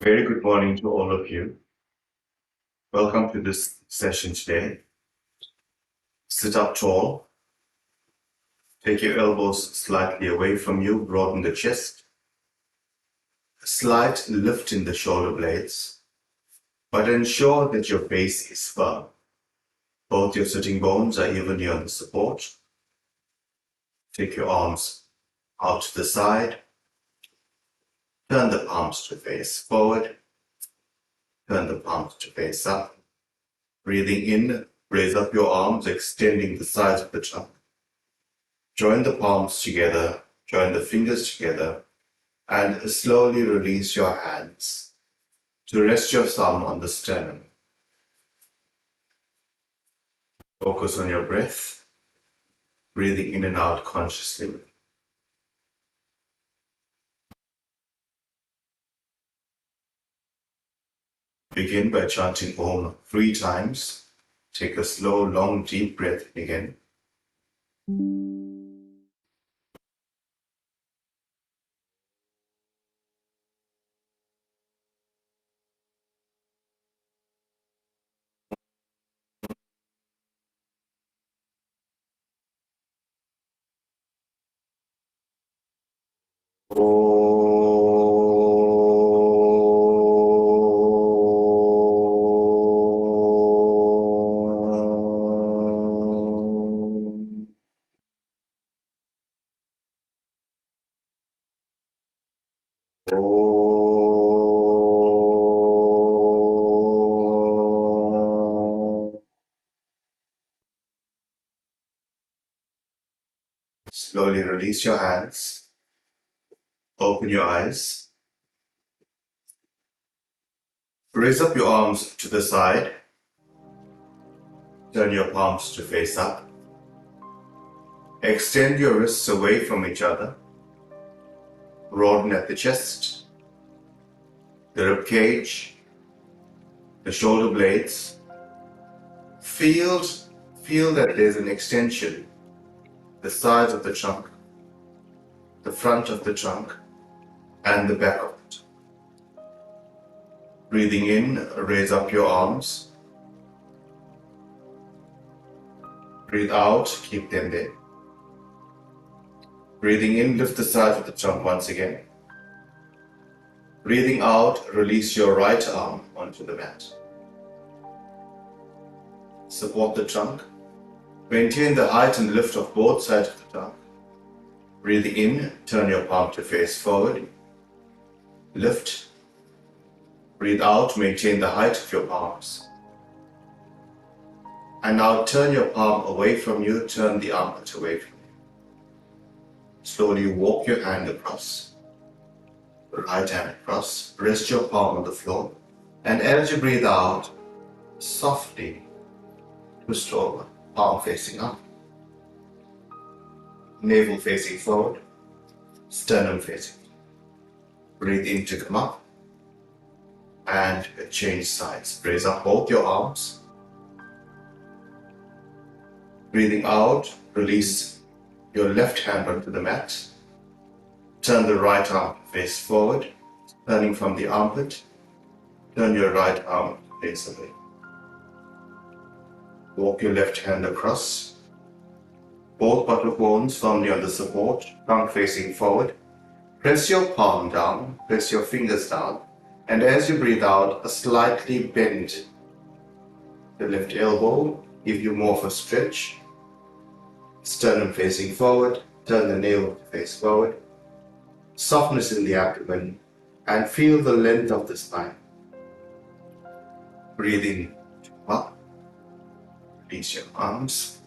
Very good morning to all of you. Welcome to this session today. Sit up tall. Take your elbows slightly away from you, broaden the chest. A slight lift in the shoulder blades, but ensure that your base is firm. Both your sitting bones are evenly on the support. Take your arms out to the side. Turn the palms to face forward. Turn the palms to face up. Breathing in, raise up your arms, extending the sides of the trunk. Join the palms together, join the fingers together, and slowly release your hands to rest your thumb on the sternum. Focus on your breath, breathing in and out consciously. Begin by chanting Om 3 times. Take a slow, long, deep breath in again. Slowly release your hands. Open your eyes. Raise up your arms to the side. Turn your palms to face up. Extend your wrists away from each other. Broaden at the chest, the rib cage, the shoulder blades. Feel that there's an extension, the sides of the trunk, the front of the trunk, and the back of it. Breathing in, raise up your arms. Breathe out, keep them there. Breathing in, lift the sides of the trunk once again. Breathing out, release your right arm onto the mat. Support the trunk. Maintain the height and lift of both sides of the trunk. Breathing in, turn your palm to face forward. Lift. Breathe out, maintain the height of your palms. And now turn your palm away from you, turn the armpit away from you. Slowly walk your hand across, the right hand across, rest your palm on the floor, and as you breathe out, softly twist over, palm facing up, navel facing forward, sternum facing. Breathe in to come up, and change sides. Raise up both your arms. Breathing out, release your left hand onto the mat. Turn the right arm face forward, turning from the armpit. Turn your right arm face away. Walk your left hand across. Both buttock bones firmly on the support, trunk facing forward. Press your palm down, press your fingers down, and as you breathe out, slightly bend the left elbow, give you more of a stretch. Sternum facing forward, turn the navel to face forward. Softness in the abdomen, and feel the length of the spine. Breathe in, up, release your arms.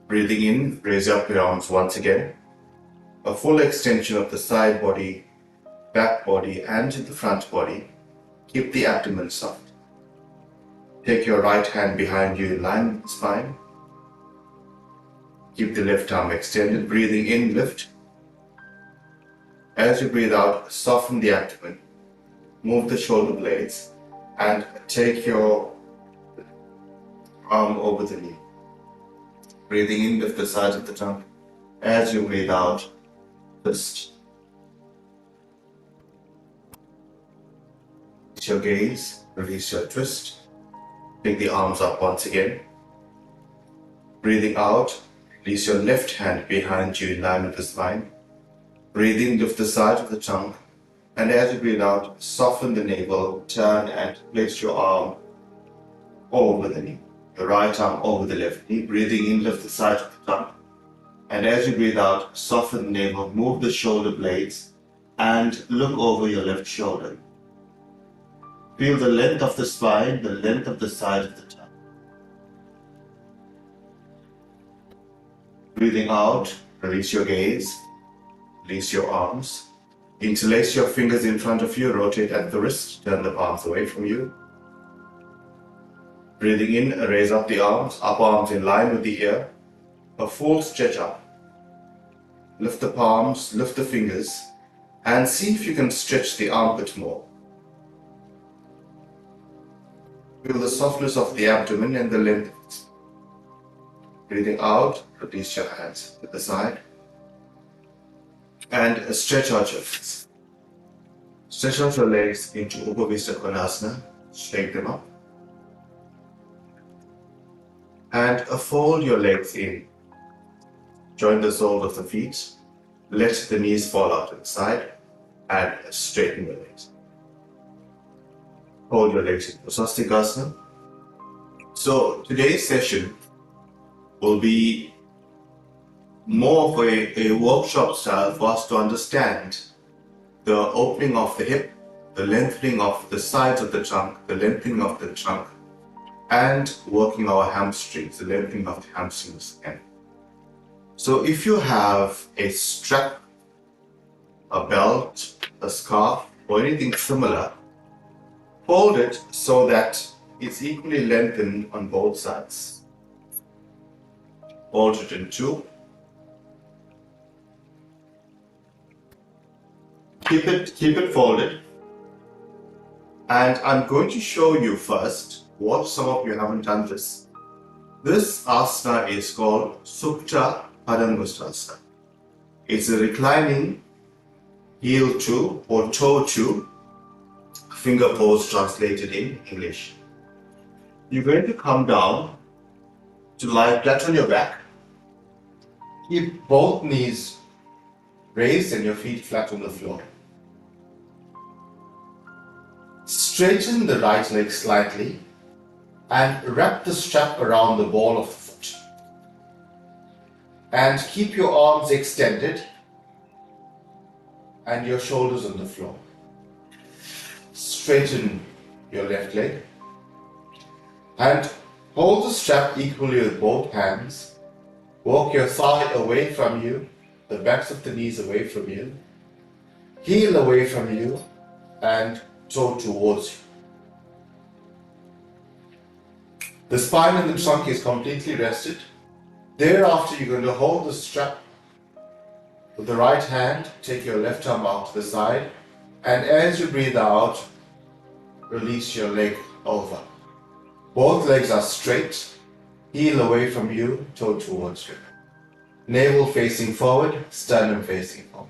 Breathing in, raise up your arms once again. A full extension of the side body, back body, and the front body. Keep the abdomen soft. Take your right hand behind you in line with the spine. Keep the left arm extended. Breathing in, lift. As you breathe out, soften the abdomen. Move the shoulder blades and take your arm over the knee. Breathing in, lift the sides of the trunk. As you breathe out, twist. release your gaze, release your twist. Take the arms up once again. Breathing out, release your left hand behind you in line with the spine. Breathing, lift the side of the trunk. And as you breathe out, soften the navel, turn and place your arm over the knee. Your right arm over the left knee. Breathing in, lift the side of the trunk. And as you breathe out, soften the navel, move the shoulder blades, and look over your left shoulder. Feel the length of the spine, the length of the side of the tongue. Breathing out, release your gaze, release your arms. Interlace your fingers in front of you, rotate at the wrist, turn the palms away from you. Breathing in, raise up the arms, upper arms in line with the ear. A full stretch up. Lift the palms, lift the fingers, and see if you can stretch the armpit more. Feel the softness of the abdomen and the length of it. Breathing out, release your hands to the side. And stretch out your feet. Stretch out your legs into Upavishta Konasana. Shake them up. And fold your legs in. Join the soles of the feet. Let the knees fall out to the side. And straighten your legs. Hold your legs into Swastikasana. So today's session will be more of a workshop style for us to understand the opening of the hip, the lengthening of the sides of the trunk, the lengthening of the trunk, and working our hamstrings, the lengthening of the hamstrings again. So if you have a strap, a belt, a scarf, or anything similar, fold it so that it's equally lengthened on both sides. Fold it in two. Keep it folded. And I'm going to show you first, what some of you haven't done this. This asana is called Supta Padangusthasana. It's a reclining heel to or toe to finger pose translated in English. You're going to come down to lie flat on your back. Keep both knees raised and your feet flat on the floor. Straighten the right leg slightly and wrap the strap around the ball of the foot. And keep your arms extended and your shoulders on the floor. Straighten your left leg and hold the strap equally with both hands. Walk your thigh away from you, the backs of the knees away from you, heel away from you, and toe towards you. The spine and the trunk is completely rested. Thereafter, you're going to hold the strap with the right hand, take your left arm out to the side, and as you breathe out, release your leg over. Both legs are straight, heel away from you, toe towards you. Navel facing forward, sternum facing forward.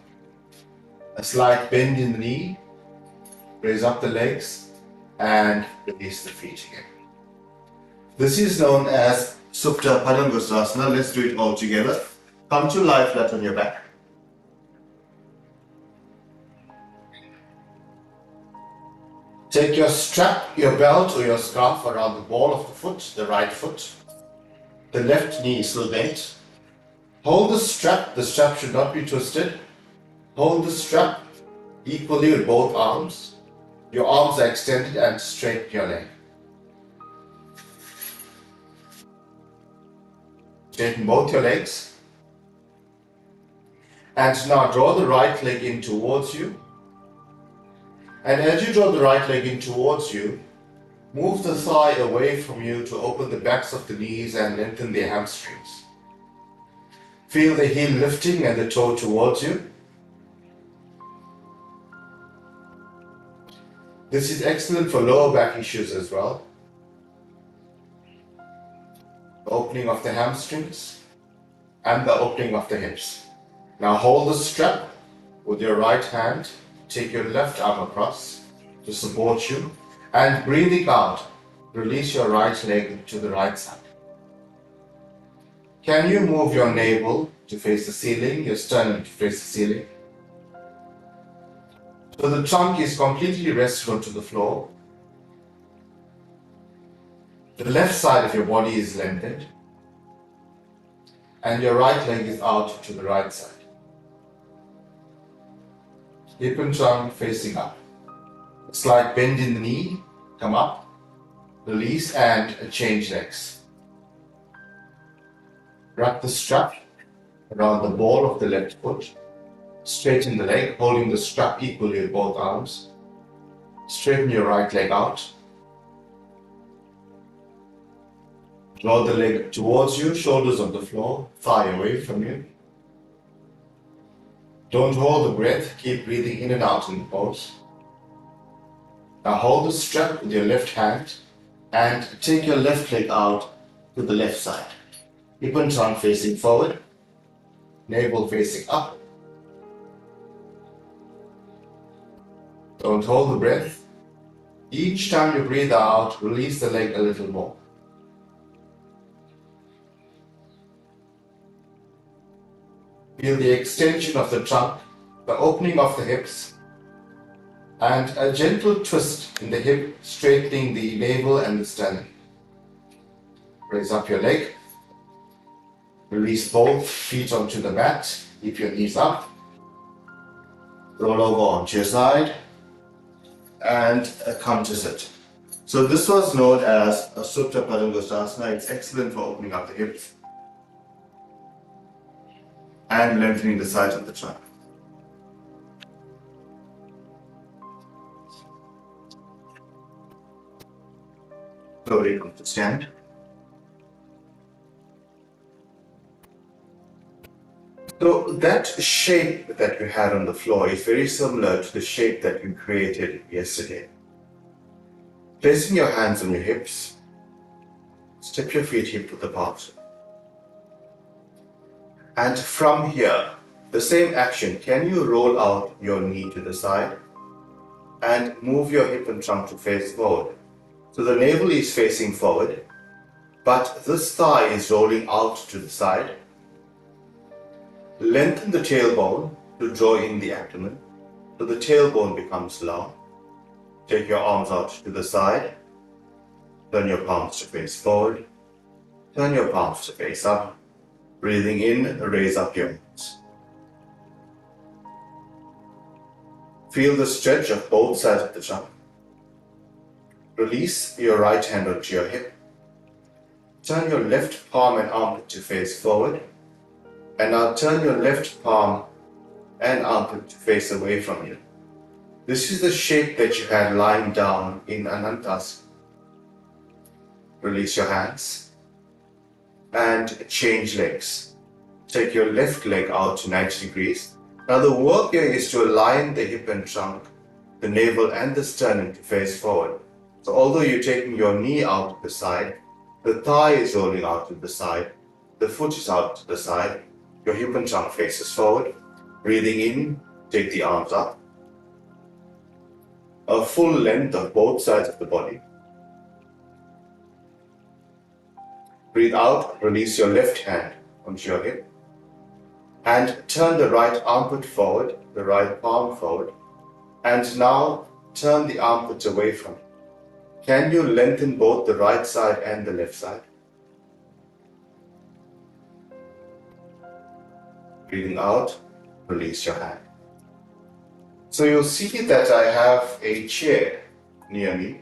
A slight bend in the knee, raise up the legs, and release the feet again. This is known as Supta Padangusthasana. Let's do it all together. Come to lie flat on your back. Take your strap, your belt or your scarf around the ball of the foot, the right foot. The left knee is still bent. Hold the strap should not be twisted. Hold the strap equally with both arms. Your arms are extended and straighten your leg. Straighten both your legs. And now draw the right leg in towards you. And as you draw the right leg in towards you, move the thigh away from you to open the backs of the knees and lengthen the hamstrings. Feel the heel lifting and the toe towards you. This is excellent for lower back issues as well. The opening of the hamstrings and the opening of the hips. Now hold the strap with your right hand. Take your left arm across to support you. And breathing out, release your right leg to the right side. Can you move your navel to face the ceiling, your sternum to face the ceiling? So the trunk is completely rested onto the floor. The left side of your body is lengthened, and your right leg is out to the right side. Hip and trunk facing up. Slight bend in the knee, come up, release and change legs. Wrap the strap around the ball of the left foot. Straighten the leg, holding the strap equally with both arms. Straighten your right leg out. Draw the leg towards you, shoulders on the floor, thigh away from you. Don't hold the breath, keep breathing in and out in the pose. Now hold the strap with your left hand and take your left leg out to the left side. Hip and trunk facing forward, navel facing up. Don't hold the breath. Each time you breathe out, release the leg a little more. Feel the extension of the trunk, the opening of the hips, and a gentle twist in the hip, straightening the navel and the sternum. Raise up your leg. Release both feet onto the mat. Keep your knees up. Roll over onto your side and come to sit. So this was known as a Supta Padangusthasana. It's excellent for opening up the hips and lengthening the sides of the trunk. Slowly come to stand. So that shape that you had on the floor is very similar to the shape that you created yesterday. Placing your hands on your hips, step your feet hip width apart. And from here, the same action, can you roll out your knee to the side and move your hip and trunk to face forward? So the navel is facing forward, but this thigh is rolling out to the side. Lengthen the tailbone to draw in the abdomen, so the tailbone becomes long. Take your arms out to the side. Turn your palms to face forward. Turn your palms to face up. Breathing in, raise up your hands. Feel the stretch of both sides of the trunk. Release your right hand onto your hip. Turn your left palm and armpit to face forward. And now turn your left palm and armpit to face away from you. This is the shape that you had lying down in Anantasana. Release your hands and change legs. Take your left leg out to 90 degrees. Now the work here is to align the hip and trunk, the navel and the sternum to face forward. So although you're taking your knee out to the side, the thigh is rolling out to the side, the foot is out to the side, your hip and trunk faces forward. Breathing in, take the arms up. A full length of both sides of the body. Breathe out, release your left hand onto your hip. And turn the right armpit forward, the right palm forward. And now turn the armpits away from you. Can you lengthen both the right side and the left side? Breathing out, release your hand. So you'll see that I have a chair near me.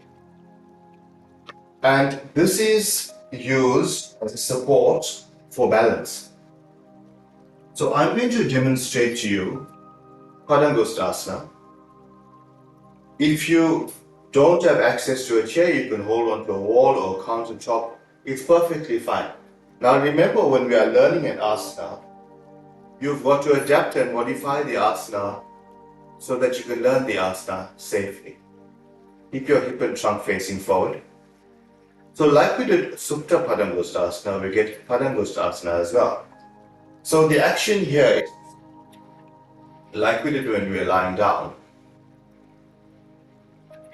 And this is used as a support for balance. So I'm going to demonstrate to you Padangusthasana. If you don't have access to a chair, you can hold onto a wall or a countertop. It's perfectly fine. Now remember, when we are learning an asana, you've got to adapt and modify the asana so that you can learn the asana safely. Keep your hip and trunk facing forward. So like we did Supta Padangusthasana, we get Padangusthasana as well. So the action here is like we did when we were lying down.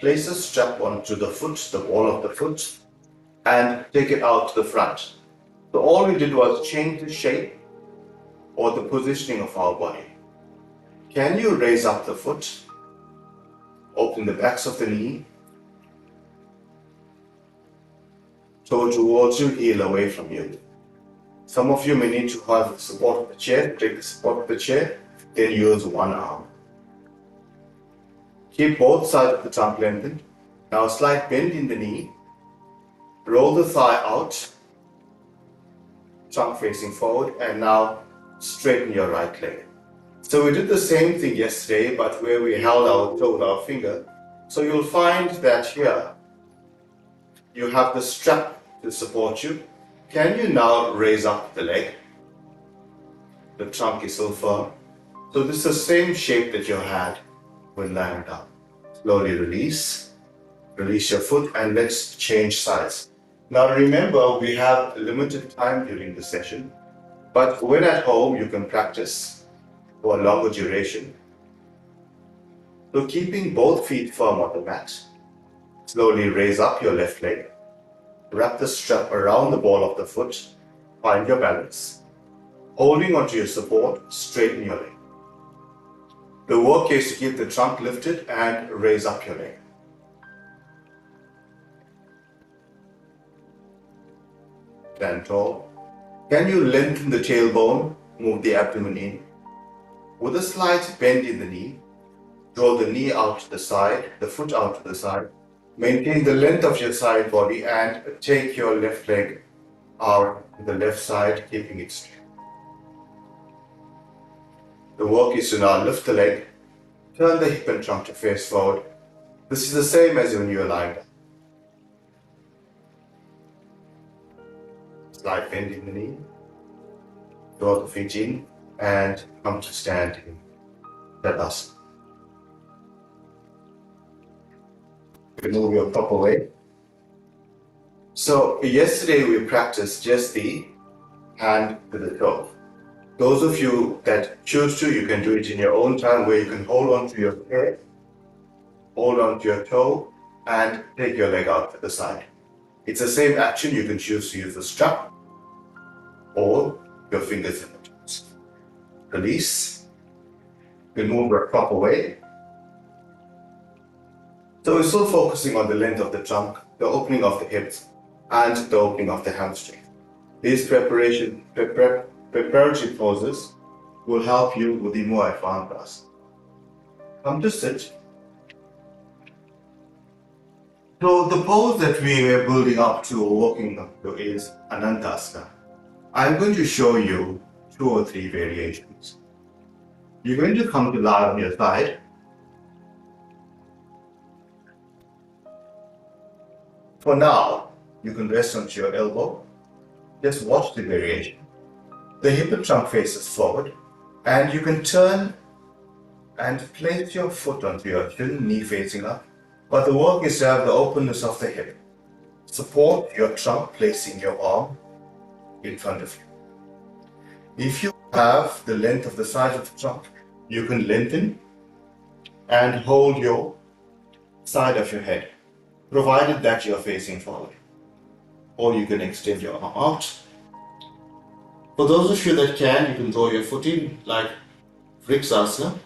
place the strap onto the foot, the ball of the foot, and take it out to the front. So all we did was change the shape or the positioning of our body. Can you raise up the foot, open the backs of the knee, toe towards you, heel away from you. Some of you may need to have the support of the chair, take the support of the chair, then use one arm. Keep both sides of the trunk lengthened. Now a slight bend in the knee, roll the thigh out, trunk facing forward, and now straighten your right leg. So we did the same thing yesterday, but where we held our toe with our finger. So you'll find that here you have the strap to support you. Can you now raise up the leg? The trunk is still firm. So this is the same shape that you had when lying down. Slowly release. Release your foot and let's change sides. Now remember, we have limited time during the session, but when at home you can practice for a longer duration. So keeping both feet firm on the mat, slowly raise up your left leg. Wrap the strap around the ball of the foot, find your balance. Holding onto your support, straighten your leg. The work is to keep the trunk lifted and raise up your leg. Stand tall. Can you lengthen the tailbone, move the abdomen in? With a slight bend in the knee, draw the knee out to the side, the foot out to the side. Maintain the length of your side body and take your left leg out to the left side, keeping it straight. The work is to now lift the leg, turn the hip and trunk to face forward. This is the same as when you are lying down. Slight bend in the knee, draw the feet in and come to stand in Tadasana. Move your proper way. So yesterday we practiced just the hand to the toe. Those of you that choose to, you can do it in your own time where you can hold on to your head, hold on to your toe and take your leg out to the side. It's the same action. You can choose to use the strap or your fingers in the toes. Release. You can move the proper way. So we're still focusing on the length of the trunk, the opening of the hips, and the opening of the hamstring. These preparatory poses will help you with the more advanced class. Come to sit. So the pose that we are building up to or working up to is Anantasana. I'm going to show you 2 or 3 variations. You're going to come to lie on your side. For now, you can rest onto your elbow. Just watch the variation. The hip and trunk faces forward, and you can turn and place your foot onto your shin, knee facing up. But the work is to have the openness of the hip. Support your trunk, placing your arm in front of you. If you have the length of the side of the trunk, you can lengthen and hold your side of your head, provided that you are facing forward. Or you can extend your arm out. For those of you that can, you can throw your foot in like Vrikshasana.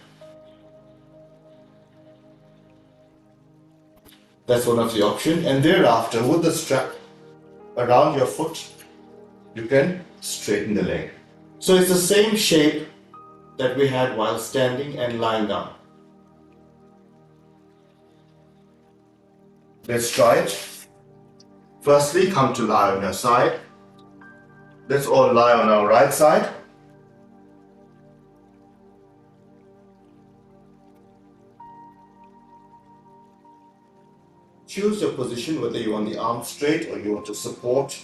That's one of the options. And thereafter, with the strap around your foot, you can straighten the leg. So it's the same shape that we had while standing and lying down. Let's try it. Firstly, come to lie on your side. Let's all lie on our right side. Choose your position, whether you want the arm straight or you want to support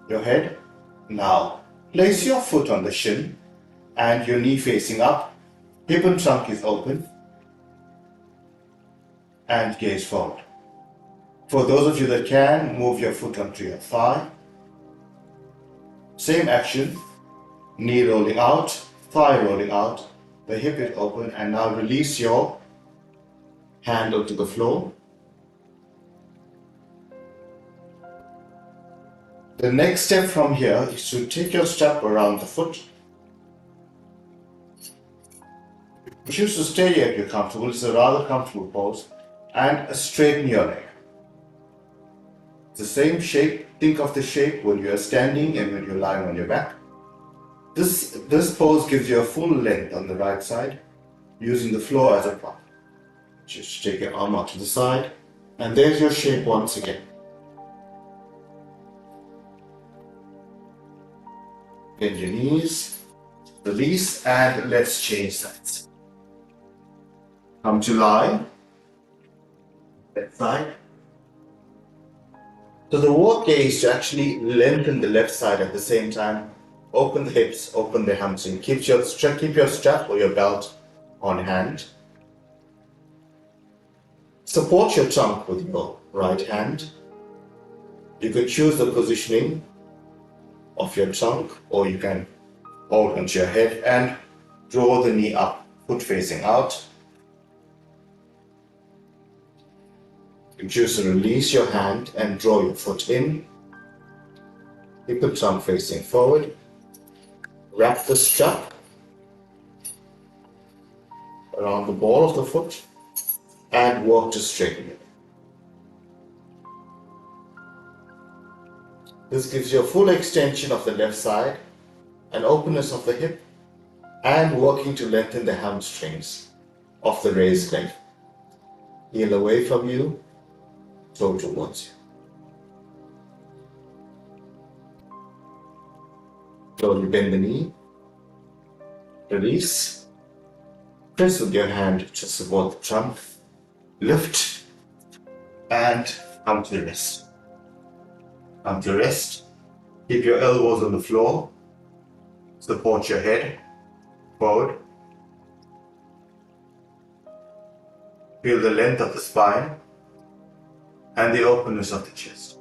your head. Now, place your foot on the shin and your knee facing up. Hip and trunk is open. And gaze forward. For those of you that can, move your foot onto your thigh. Same action, knee rolling out, thigh rolling out, the hip is open, and now release your hand onto the floor. The next step from here is to take your strap around the foot. Choose to stay here if you're comfortable. It's a rather comfortable pose. And straighten your leg. It's the same shape. Think of the shape when you're standing and when you're lying on your back. This pose gives you a full length on the right side, using the floor as a prop. Just take your arm out to the side, and there's your shape once again. Bend your knees, release, and let's change sides. Come to lie, left side. So the work here is to actually lengthen the left side at the same time. Open the hips, open the hamstring. Keep your strap or your belt on hand. Support your trunk with your right hand. You could choose the positioning of your trunk, or you can hold onto your head and draw the knee up, foot facing out. You choose to release your hand and draw your foot in. Keep the trunk facing forward. Wrap the strap around the ball of the foot and work to straighten it. This gives you a full extension of the left side, an openness of the hip, and working to lengthen the hamstrings of the raised leg. Heel away from you, toe towards you. Slowly bend the knee, release, press with your hand to support the trunk, lift, and come to rest. Come to rest, keep your elbows on the floor, support your head forward, feel the length of the spine and the openness of the chest.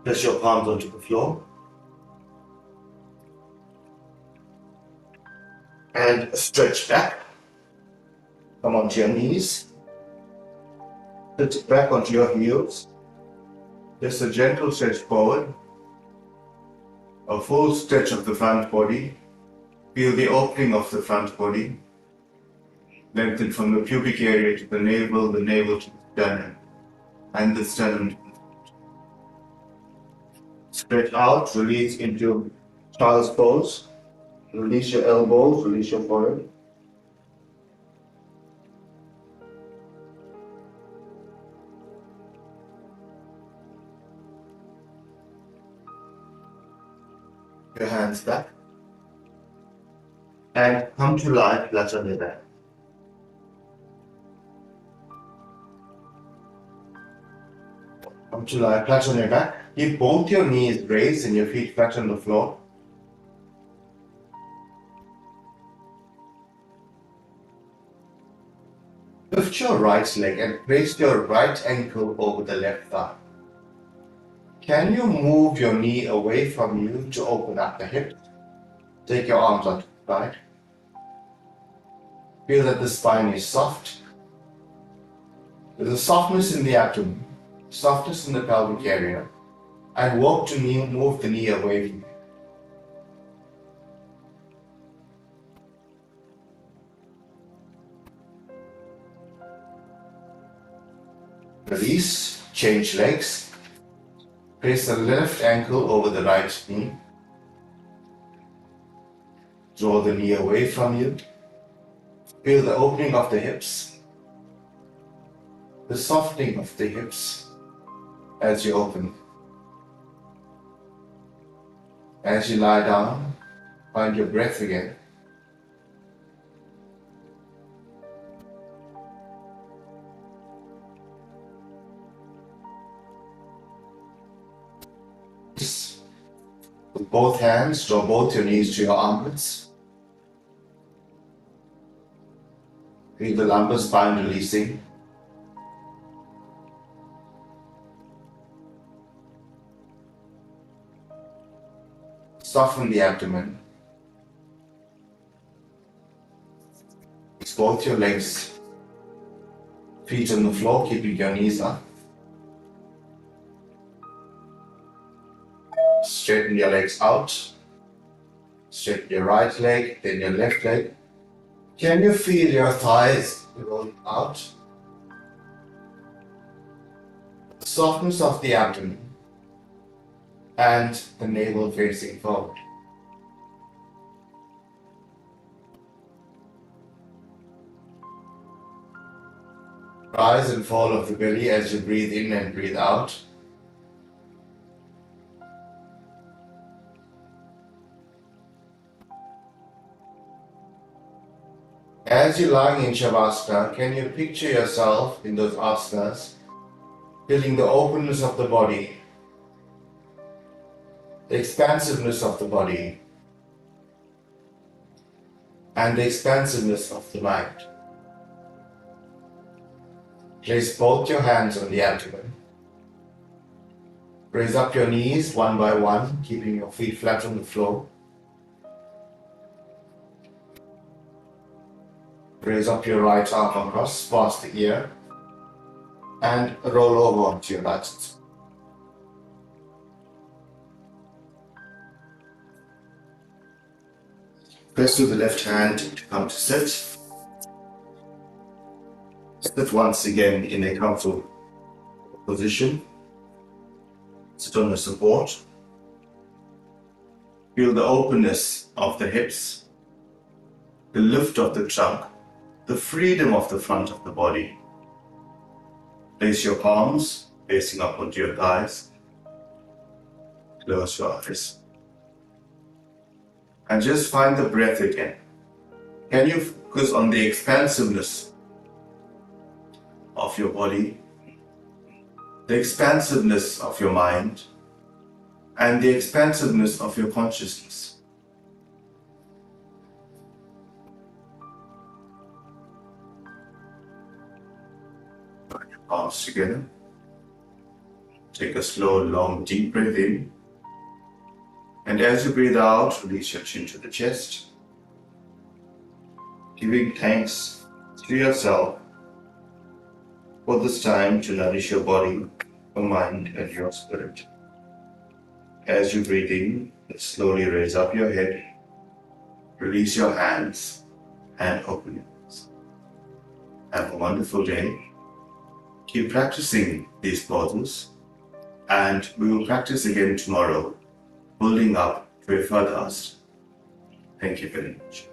Press your palms onto the floor. And stretch back. Come onto your knees. Sit back onto your heels. Just a gentle stretch forward. A full stretch of the front body. Feel the opening of the front body. Lengthen from the pubic area to the navel to the sternum, and the sternum to the throat. Stretch out, release into child's pose. Release your elbows, release your forehead. Your hands back. And come to lie, flat on your back. Come to lie, flat on your back. Keep both your knees raised and your feet flat on the floor. Lift your right leg and place your right ankle over the left thigh. Can you move your knee away from you to open up the hips? Take your arms out to the side. Feel that the spine is soft. There's a softness in the abdomen, softness in the pelvic area, and work to move the knee away from you. Release, change legs. Place the left ankle over the right knee. Draw the knee away from you. Feel the opening of the hips, the softening of the hips as you open. As you lie down, find your breath again. With both hands, draw both your knees to your armpits. Feel the lumbar spine releasing. Soften the abdomen. Place both your legs, feet on the floor, keeping your knees up. straighten your legs out. Straighten your right leg, then your left leg. Can you feel your thighs roll out? Softness of the abdomen and the navel facing forward. Rise and fall of the belly as you breathe in and breathe out. As you're lying in Shavasana, can you picture yourself in those asanas, feeling the openness of the body, the expansiveness of the body, and the expansiveness of the mind. Place both your hands on the abdomen. Raise up your knees one by one, keeping your feet flat on the floor. Raise up your right arm across past the ear and roll over onto your right side. Press to the left hand to come to sit. Sit once again in a comfortable position. Sit on the support. Feel the openness of the hips, the lift of the trunk, the freedom of the front of the body. Place your palms facing up onto your thighs. Close your eyes. And just find the breath again. Can you focus on the expansiveness of your body, the expansiveness of your mind, and the expansiveness of your consciousness? Put your palms together. Take a slow, long, deep breath in. And as you breathe out, release your chin to the chest, giving thanks to yourself for this time to nourish your body, your mind, and your spirit. As you breathe in, slowly raise up your head, release your hands, and open your eyes. Have a wonderful day. Keep practicing these poses, and we will practice again tomorrow, building up to a further. Thank you very much.